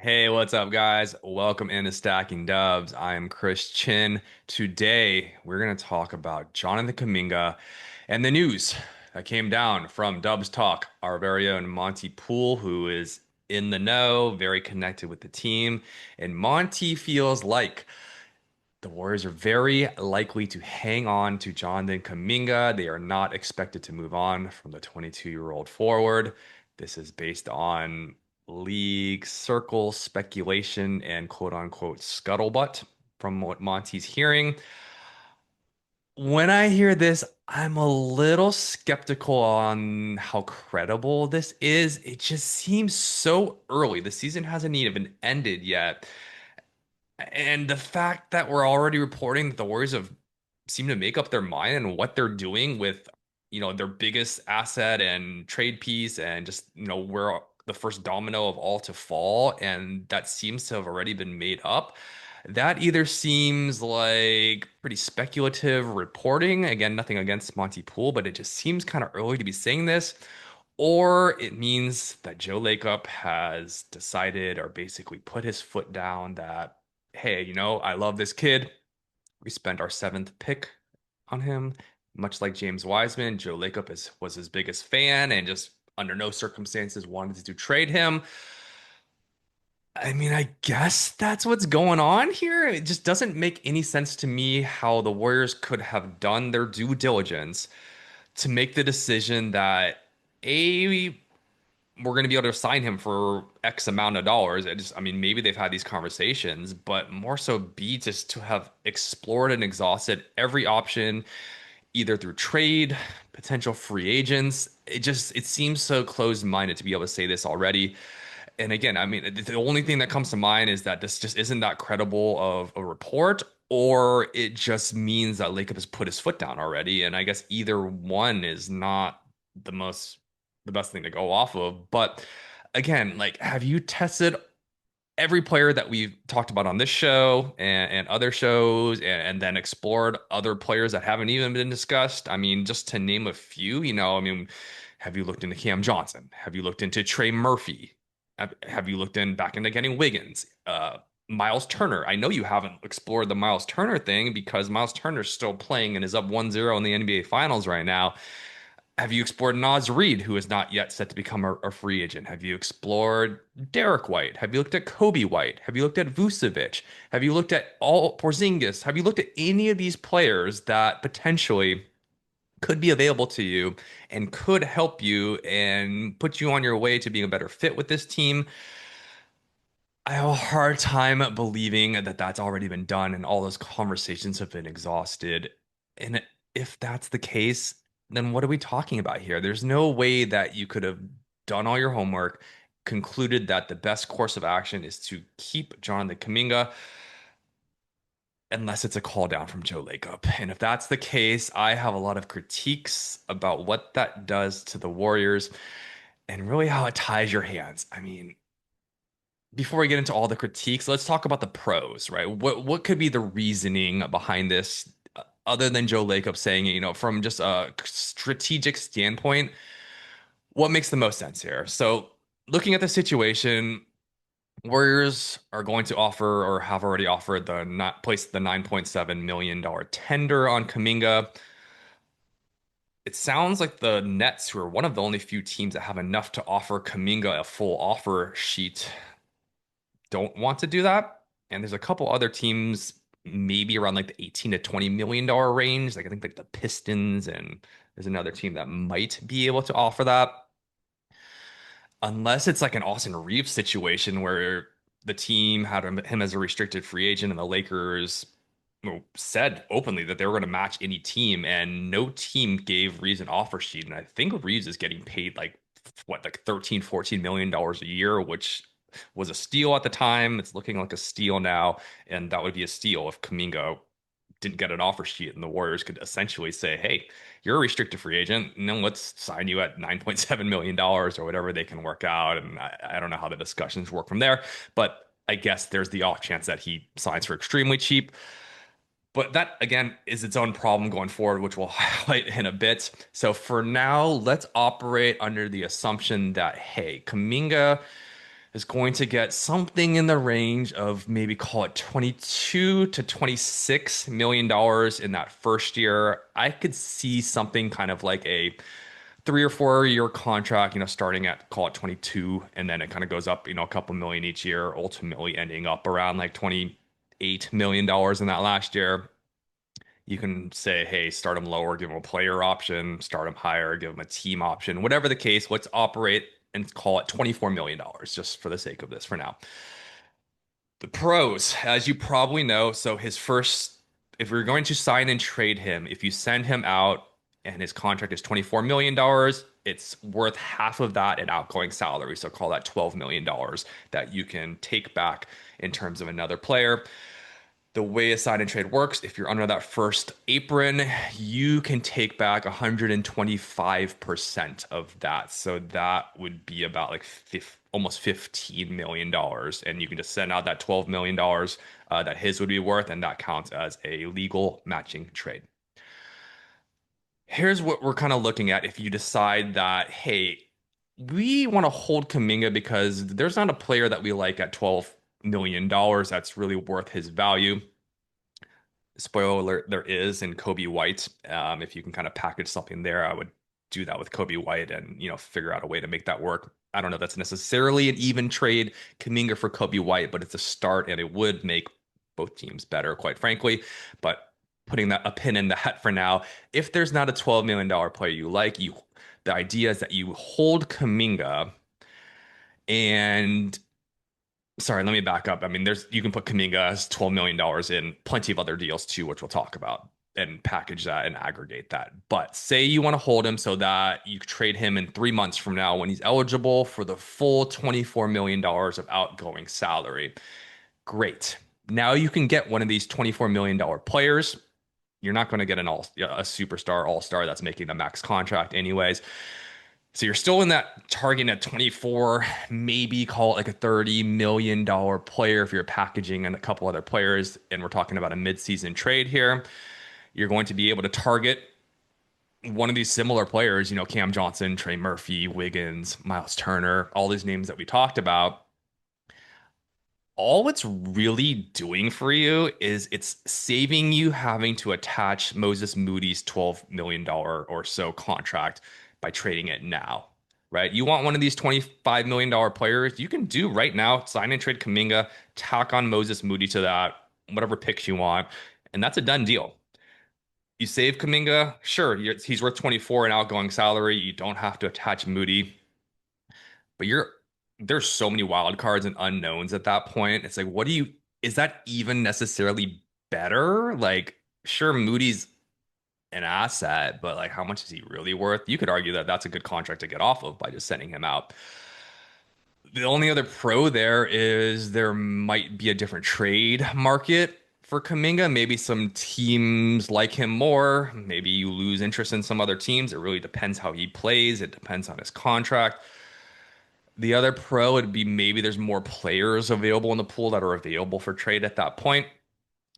Hey, what's up, guys? Welcome into Stacking Dubs. I'm Chris Chin. Today, we're going to talk about Jonathan Kuminga and the news that came down from Dubs Talk, our very own Monte Poole, who is in the know, very connected with the team. And Monty feels like the Warriors are very likely to hang on to Jonathan Kuminga. They are not expected to move on from the 22-year-old forward. This is based on league circle speculation and quote unquote scuttlebutt from what Monty's hearing. When I hear this, I'm a little skeptical on how credible this is. It just seems so early. The season hasn't even ended yet. And the fact that we're already reporting that the Warriors have seemed to make up their mind and what they're doing with, their biggest asset and trade piece and just, we're the first domino of all to fall, and that seems to have already been made up. That either seems like pretty speculative reporting. Again, nothing against Monty Poole, but it just seems kind of early to be saying this. Or it means that Joe Lacob has decided or basically put his foot down that, hey, I love this kid. We spent our seventh pick on him. Much like James Wiseman, Joe Lacob was his biggest fan and just under no circumstances wanted to trade him. I mean, I guess that's what's going on here. It just doesn't make any sense to me how the Warriors could have done their due diligence to make the decision that A, we're going to be able to sign him for X amount of dollars. I mean, maybe they've had these conversations, but more so B, just to have explored and exhausted every option, either through trade, potential free agents. It seems so closed-minded to be able to say this already. And again, I mean, the only thing that comes to mind is that this just isn't that credible of a report, or it just means that Lacob has put his foot down already. And I guess either one is not the best thing to go off of. But again, like, have you tested every player that we've talked about on this show and other shows and then explored other players that haven't even been discussed? I mean, just to name a few, I mean, have you looked into Cam Johnson? Have you looked into Trey Murphy? Have you looked back into getting Wiggins? Miles Turner. I know you haven't explored the Miles Turner thing because Miles Turner's still playing and is up 1-0 in the NBA Finals right now. Have you explored Naz Reid, who is not yet set to become a free agent? Have you explored Derek White? Have you looked at Kobe White? Have you looked at Vucevic? Have you looked at all Porzingis? Have you looked at any of these players that potentially could be available to you and could help you and put you on your way to being a better fit with this team? I have a hard time believing that that's already been done and all those conversations have been exhausted. And if that's the case, then what are we talking about here? There's no way that you could have done all your homework, concluded that the best course of action is to keep Jonathan Kuminga, unless it's a call down from Joe Lacob. And if that's the case, I have a lot of critiques about what that does to the Warriors and really how it ties your hands. I mean, before we get into all the critiques, let's talk about the pros, right? What could be the reasoning behind this, other than Joe Lacob saying it, from just a strategic standpoint, what makes the most sense here? So, looking at the situation, Warriors are going to offer or have already offered the not placed the $9.7 million tender on Kuminga. It sounds like the Nets, who are one of the only few teams that have enough to offer Kuminga a full offer sheet, don't want to do that. And there's a couple other teams, maybe around like the 18 to 20 million dollar range. Like I think like the Pistons, and there's another team that might be able to offer that. Unless it's like an Austin Reeves situation where the team had him as a restricted free agent and the Lakers said openly that they were going to match any team, and no team gave Reeves an offer sheet. And I think Reeves is getting paid like what, like 13, 14 million dollars a year, which was a steal at the time. It's looking like a steal now, and that would be a steal if Kuminga didn't get an offer sheet and the Warriors could essentially say, hey, you're a restricted free agent, and then let's sign you at $9.7 million or whatever they can work out. And I don't know how the discussions work from there, but I guess there's the off chance that he signs for extremely cheap. But that again is its own problem going forward, which we'll highlight in a bit. So for now, let's operate under the assumption that, hey, Kuminga is going to get something in the range of maybe call it 22 to 26 million dollars in that first year. I could see something kind of like a 3 or 4 year contract, starting at call it 22, and then it kind of goes up, a couple million each year, ultimately ending up around like 28 million dollars in that last year. You can say, hey, start him lower, give him a player option, start him higher, give him a team option, whatever the case. Let's operate and call it $24 million just for the sake of this for now. The pros, as you probably know, so if we're going to sign and trade him, if you send him out and his contract is $24 million, it's worth half of that in outgoing salary. So call that $12 million that you can take back in terms of another player. The way a sign and trade works, if you're under that first apron, you can take back 125% of that. So that would be about like almost $15 million. And you can just send out that $12 million that his would be worth, and that counts as a legal matching trade. Here's what we're kind of looking at if you decide that, hey, we want to hold Kuminga because there's not a player that we like at $12 million that's really worth his value. Spoiler alert, there is in Kobe White. If you can kind of package something there, I would do that with Kobe White and figure out a way to make that work. I don't know if that's necessarily an even trade, Kuminga for Kobe White, but it's a start and it would make both teams better, quite frankly. But putting a pin in that for now. If there's not a $12 million player you like, the idea is that you hold Kuminga and sorry, let me back up. I mean, you can put Kuminga as $12 million in plenty of other deals too, which we'll talk about and package that and aggregate that. But say you want to hold him so that you trade him in 3 months from now when he's eligible for the full $24 million of outgoing salary. Great. Now you can get one of these $24 million players. You're not going to get a superstar all-star that's making the max contract anyways. So you're still in that target at 24, maybe call it like a $30 million player if you're packaging and a couple other players, and we're talking about a mid-season trade here. You're going to be able to target one of these similar players, Cam Johnson, Trey Murphy, Wiggins, Miles Turner, all these names that we talked about. All it's really doing for you is it's saving you having to attach Moses Moody's $12 million or so contract by trading it now, right? You want one of these $25 million players, you can do right now, sign and trade Kuminga, tack on Moses Moody to that, whatever picks you want, and that's a done deal. You save Kuminga, sure, he's worth 24 in outgoing salary. You don't have to attach Moody, but there's so many wild cards and unknowns at that point. It's like, is that even necessarily better? Like, sure, Moody's an asset, but like, how much is he really worth? You could argue that that's a good contract to get off of by just sending him out. The only other pro there is there might be a different trade market for Kuminga. Maybe some teams like him more. Maybe you lose interest in some other teams. It really depends how he plays. It depends on his contract. The other pro would be maybe there's more players available in the pool that are available for trade at that point.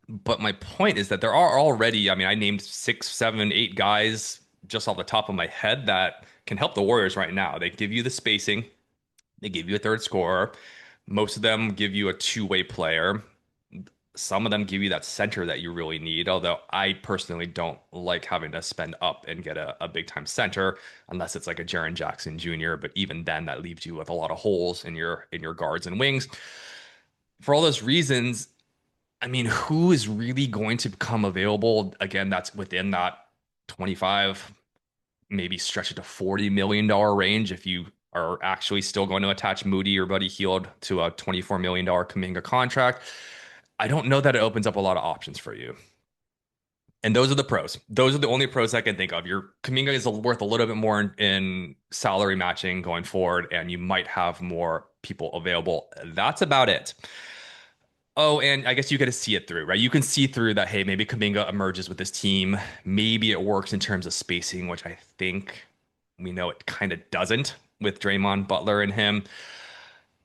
But my point is that there are already, I mean, I named 6, 7, 8 guys just off the top of my head that can help the Warriors right now. They give you the spacing, they give you a third scorer. Most of them give you a two-way player. Some of them give you that center that you really need, although I personally don't like having to spend up and get a big time center unless it's like a Jaren Jackson Jr. But even then, that leaves you with a lot of holes in your guards and wings. For all those reasons, I mean, who is really going to become available? Again, that's within that 25, maybe stretch it to $40 million range if you are actually still going to attach Moody or Buddy Hield to a $24 million Kuminga contract. I don't know that it opens up a lot of options for you. And those are the pros. Those are the only pros I can think of. Your Kuminga is worth a little bit more in salary matching going forward, and you might have more people available. That's about it. Oh, and I guess you get to see it through, right? You can see through that, hey, maybe Kuminga emerges with this team. Maybe it works in terms of spacing, which I think we know it kind of doesn't with Draymond, Butler, and him.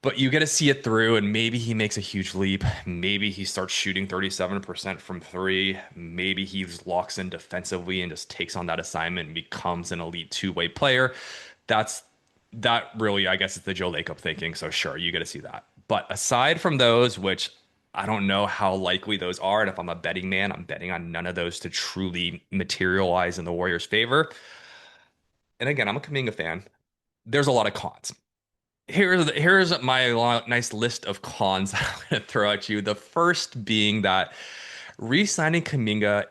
But you get to see it through, and maybe he makes a huge leap. Maybe he starts shooting 37% from three. Maybe he locks in defensively and just takes on that assignment and becomes an elite two-way player. That's that really, I guess, is the Joe Lacob thinking. So sure, you get to see that. But aside from those, which I don't know how likely those are, and if I'm a betting man, I'm betting on none of those to truly materialize in the Warriors' favor. And again, I'm a Kuminga fan. There's a lot of cons. Here's my nice list of cons I'm going to throw at you. The first being that re-signing Kuminga,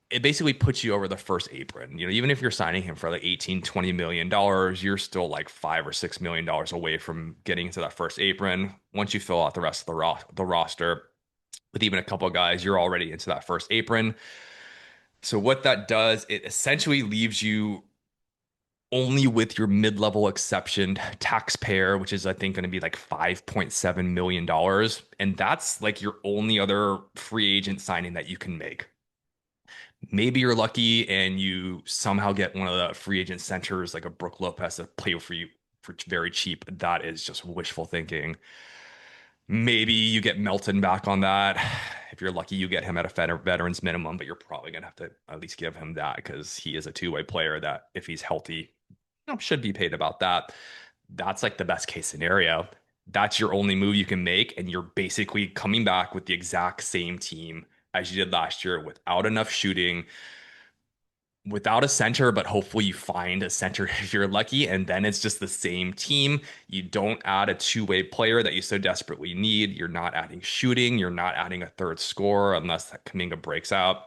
it basically puts you over the first apron. Even if you're signing him for like 18, 20 million dollars, you're still like $5 or $6 million away from getting into that first apron. Once you fill out the rest of the roster with even a couple of guys, you're already into that first apron. So what that does, it essentially leaves you only with your mid-level exception taxpayer, which is I think going to be like $5.7 million. And that's like your only other free agent signing that you can make. Maybe you're lucky and you somehow get one of the free agent centers like a Brook Lopez to play for you for very cheap. That is just wishful thinking. Maybe you get Melton back on that. If you're lucky, you get him at a veterans minimum, but you're probably going to have to at least give him that because he is a two-way player that, if he's healthy, should be paid about that. That's like the best case scenario. That's your only move you can make, and you're basically coming back with the exact same team as you did last year without enough shooting, without a center, but hopefully you find a center if you're lucky, and then it's just the same team. You don't add a two-way player that you so desperately need. You're not adding shooting. You're not adding a third scorer unless that Kuminga breaks out.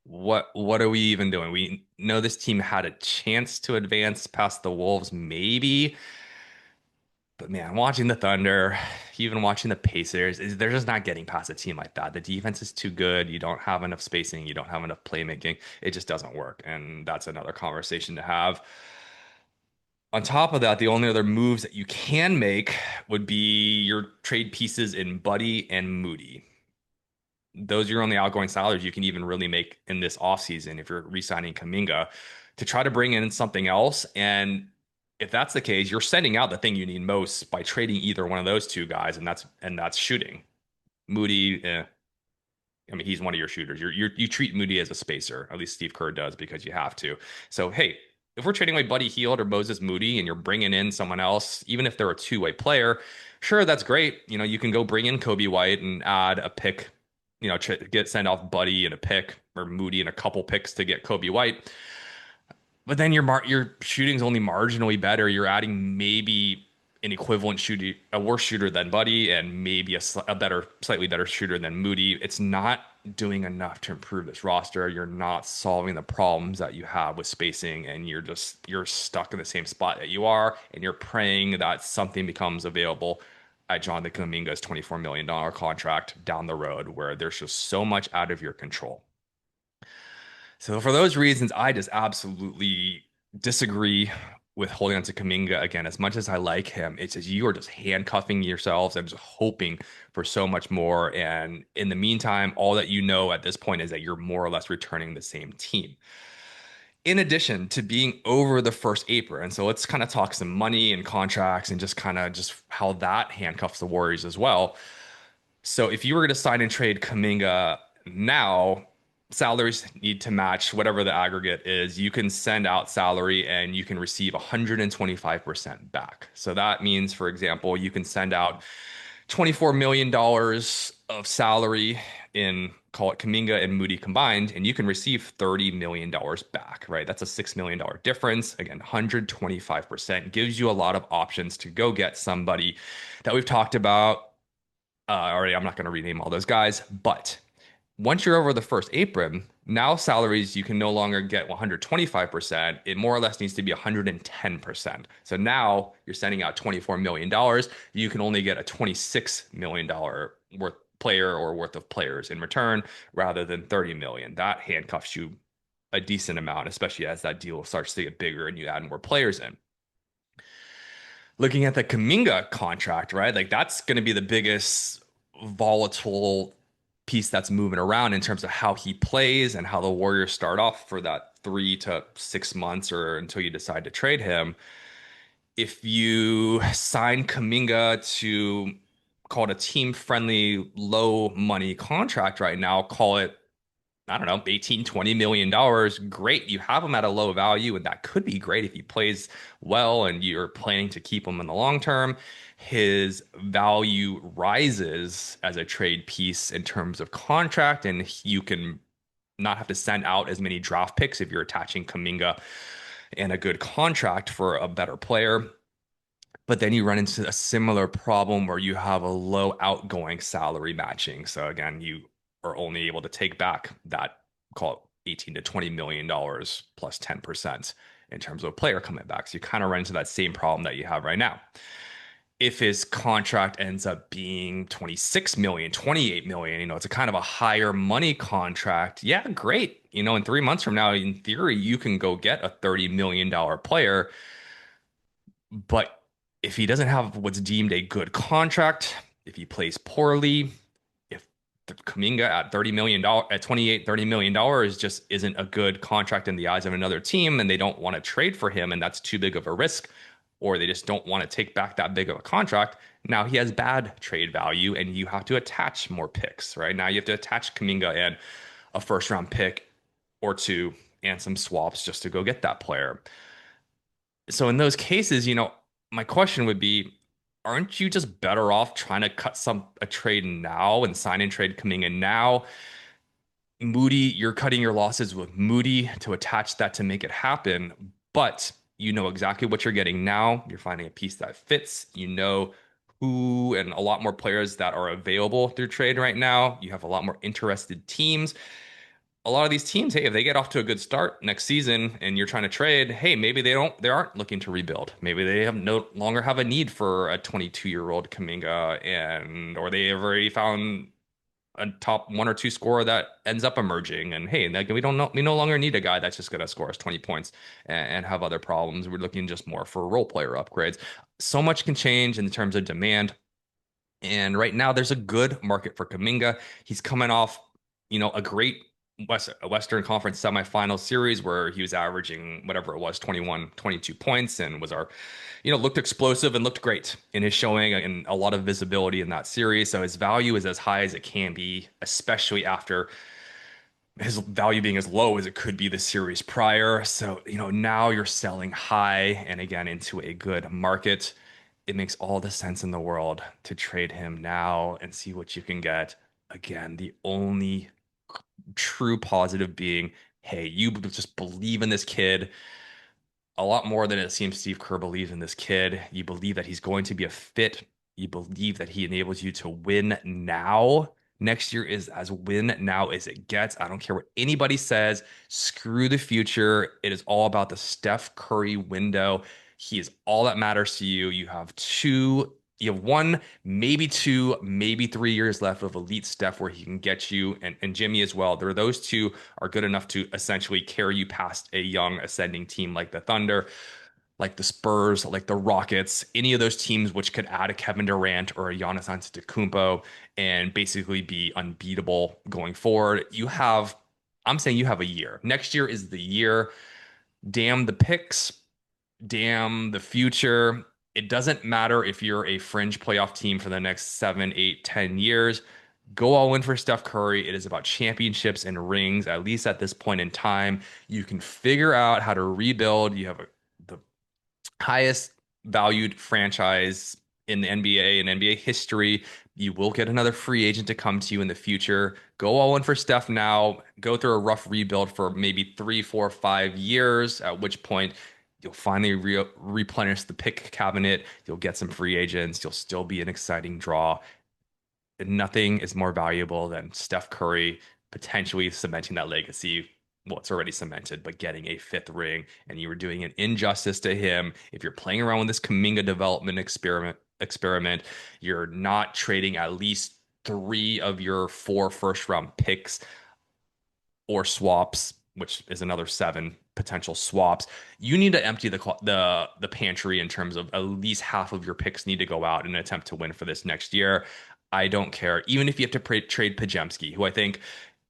What are we even doing? We know this team had a chance to advance past the Wolves, maybe, but man, watching the Thunder, even watching the Pacers, they're just not getting past a team like that. The defense is too good. You don't have enough spacing. You don't have enough playmaking. It just doesn't work, and that's another conversation to have. On top of that, the only other moves that you can make would be your trade pieces in Buddy and Moody. Those are your only outgoing salaries you can even really make in this offseason if you're re-signing Kuminga to try to bring in something else. And if that's the case, you're sending out the thing you need most by trading either one of those two guys, and that's shooting. Moody, I mean, he's one of your shooters. You treat Moody as a spacer. At least Steve Kerr does because you have to. So hey, if we're trading away Buddy Hield or Moses Moody, and you're bringing in someone else, even if they're a two-way player, sure, that's great. You can go bring in Kobe White and add a pick. Send off Buddy and a pick, or Moody and a couple picks to get Kobe White. But then your shooting's only marginally better. You're adding maybe an equivalent shooter, a worse shooter than Buddy, and maybe slightly better shooter than Moody. It's not doing enough to improve this roster. You're not solving the problems that you have with spacing, and you're stuck in the same spot that you are, and you're praying that something becomes available at Jonathan Kuminga's $24 million contract down the road, where there's just so much out of your control. So for those reasons, I just absolutely disagree with holding on to Kuminga again. As much as I like him, it's just you are just handcuffing yourselves and just hoping for so much more. And in the meantime, all that you know at this point is that you're more or less returning the same team. In addition to being over the first apron, so let's kind of talk some money and contracts and just kind of just how that handcuffs the Warriors as well. So if you were going to sign and trade Kuminga now, salaries need to match whatever the aggregate is. You can send out salary and you can receive 125% back. So that means, for example, you can send out $24 million of salary in, call it Kuminga and Moody combined, and you can receive $30 million back, right? That's a $6 million difference. Again, 125% gives you a lot of options to go get somebody that we've talked about already. I'm not going to rename all those guys, but once you're over the first apron, now salaries you can no longer get 125%. It more or less needs to be 110%. So now you're sending out $24 million. You can only get a $26 million worth player or worth of players in return rather than 30 million. That handcuffs you a decent amount, especially as that deal starts to get bigger and you add more players in. Looking at the Kuminga contract, right? Like that's going to be the biggest volatile piece that's moving around in terms of how he plays and how the Warriors start off for that 3 to 6 months or until you decide to trade him. If you sign Kuminga to call it a team friendly, low money contract right now, call it I don't know, 18, $20 million. Great. You have him at a low value, and that could be great if he plays well and you're planning to keep him in the long term. His value rises as a trade piece in terms of contract, and you can not have to send out as many draft picks if you're attaching Kuminga and a good contract for a better player. But then you run into a similar problem where you have a low outgoing salary matching. So again, you are only able to take back that, call it 18 to $20 million plus 10% in terms of a player coming back. So you kind of run into that same problem that you have right now. If his contract ends up being 26 million, 28 million, it's a kind of a higher money contract. Yeah, great. In 3 months from now, in theory, you can go get a $30 million player. But if he doesn't have what's deemed a good contract, if he plays poorly, if the Kuminga at $30 million, at 28, $30 million just isn't a good contract in the eyes of another team, and they don't want to trade for him, and that's too big of a risk, or they just don't want to take back that big of a contract. Now he has bad trade value, and you have to attach more picks, right? Now you have to attach Kuminga and a first round pick or two and some swaps just to go get that player. So in those cases, my question would be, aren't you just better off trying to cut a trade now and sign and trade coming in now? Moody, you're cutting your losses with Moody to attach that to make it happen, but you know exactly what you're getting now. You're finding a piece that fits. You know who and a lot more players that are available through trade right now. You have a lot more interested teams. A lot of these teams, hey, if they get off to a good start next season and you're trying to trade, hey, maybe they aren't looking to rebuild. Maybe they have no longer have a need for a 22-year-old Kuminga, and or they have already found a top one or two scorer that ends up emerging. And hey, like, we no longer need a guy that's just going to score us 20 points and have other problems. We're looking just more for role player upgrades. So much can change in terms of demand. And right now, there's a good market for Kuminga. He's coming off, a great Western Conference semifinal series where he was averaging whatever it was, 21, 22 points, and was looked explosive and looked great in his showing and a lot of visibility in that series. So his value is as high as it can be, especially after his value being as low as it could be the series prior. So, now you're selling high and again into a good market. It makes all the sense in the world to trade him now and see what you can get. Again, the only true positive being, hey, you just believe in this kid a lot more than it seems Steve Kerr believes in this kid. You believe that he's going to be a fit. You believe that he enables you to win now. Next year is as win now as it gets. I don't care what anybody says. Screw the future. It is all about the Steph Curry window. He is all that matters to you. You have one, maybe two, maybe 3 years left of elite Steph where he can get you and Jimmy as well. Those two are good enough to essentially carry you past a young ascending team like the Thunder, like the Spurs, like the Rockets, any of those teams which could add a Kevin Durant or a Giannis Antetokounmpo and basically be unbeatable going forward. I'm saying you have a year. Next year is the year. Damn the picks, damn the future. It doesn't matter if you're a fringe playoff team for the next 7, 8, 10 years. Go all in for Steph Curry. It is about championships and rings, at least at this point in time. You can figure out how to rebuild. You have the highest valued franchise in the NBA and NBA history. You will get another free agent to come to you in the future. Go all in for Steph now. Go through a rough rebuild for maybe 3, 4, 5 years, at which point you'll finally replenish the pick cabinet. You'll get some free agents. You'll still be an exciting draw. And nothing is more valuable than Steph Curry potentially cementing that legacy. Well, it's already cemented, but getting a fifth ring, and you were doing an injustice to him. If you're playing around with this Kuminga development experiment, you're not trading at least three of your four first round picks or swaps, which is another seven potential swaps. You need to empty the pantry in terms of at least half of your picks need to go out in an attempt to win for this next year. I don't care. Even if you have to trade Pajemski, who I think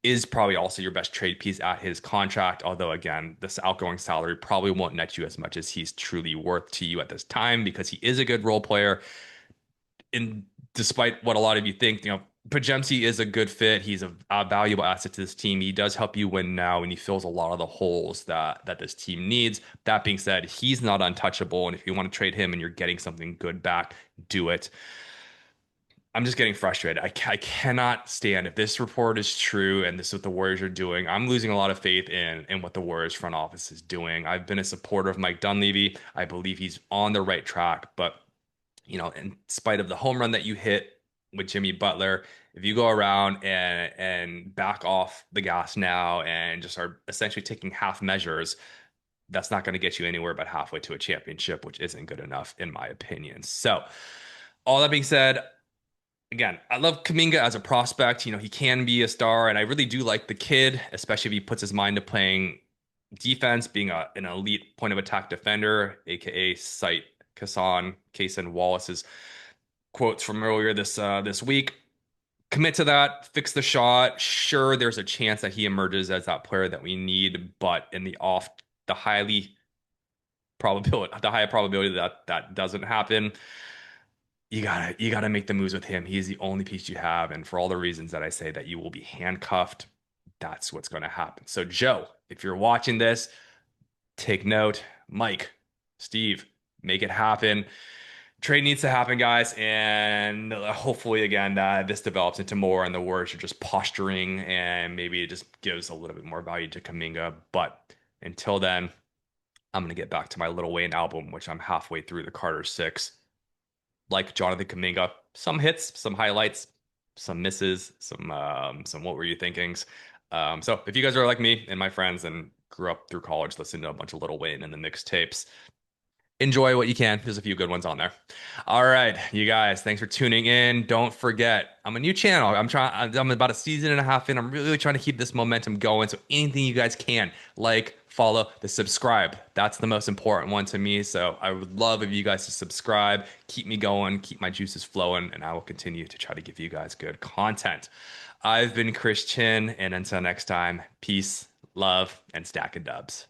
is probably also your best trade piece at his contract. Although, again, this outgoing salary probably won't net you as much as he's truly worth to you at this time because he is a good role player. And despite what a lot of you think, Pajemski is a good fit. He's a valuable asset to this team. He does help you win now, and he fills a lot of the holes that this team needs. That being said, he's not untouchable, and if you want to trade him and you're getting something good back, do it. I'm just getting frustrated. I cannot stand if this report is true and this is what the Warriors are doing. I'm losing a lot of faith in what the Warriors front office is doing. I've been a supporter of Mike Dunleavy. I believe he's on the right track, but in spite of the home run that you hit with Jimmy Butler, if you go around and back off the gas now and just are essentially taking half measures, that's not going to get you anywhere but halfway to a championship, which isn't good enough in my opinion. So, all that being said, again, I love Kuminga as a prospect. He can be a star, and I really do like the kid, especially if he puts his mind to playing defense, being an elite point of attack defender, aka cite Kason Wallace's quotes from earlier this week. Commit to that, fix the shot. Sure, there's a chance that he emerges as that player that we need, but in the high probability that that doesn't happen, you gotta make the moves with him. He's the only piece you have, and for all the reasons that I say that you will be handcuffed, that's what's going to happen. So, Joe, if you're watching this, take note. Mike, Steve, make it happen. Trade needs to happen, guys, and hopefully, again, this develops into more, and the Warriors are just posturing, and maybe it just gives a little bit more value to Kuminga. But until then, I'm gonna get back to my Lil Wayne album, which I'm halfway through the Carter Six. Like Jonathan Kuminga, some hits, some highlights, some misses, some what were you thinkings. So if you guys are like me and my friends and grew up through college listening to a bunch of Lil Wayne and the mixtapes, enjoy what you can. There's a few good ones on there. All right, you guys, thanks for tuning in. Don't forget, I'm a new channel. I'm about a season and a half in. I'm really trying to keep this momentum going. So anything you guys can, like, follow, the subscribe. That's the most important one to me. So I would love if you guys to subscribe, keep me going, keep my juices flowing, and I will continue to try to give you guys good content. I've been Chris Chin, and until next time, peace, love, and stack of dubs.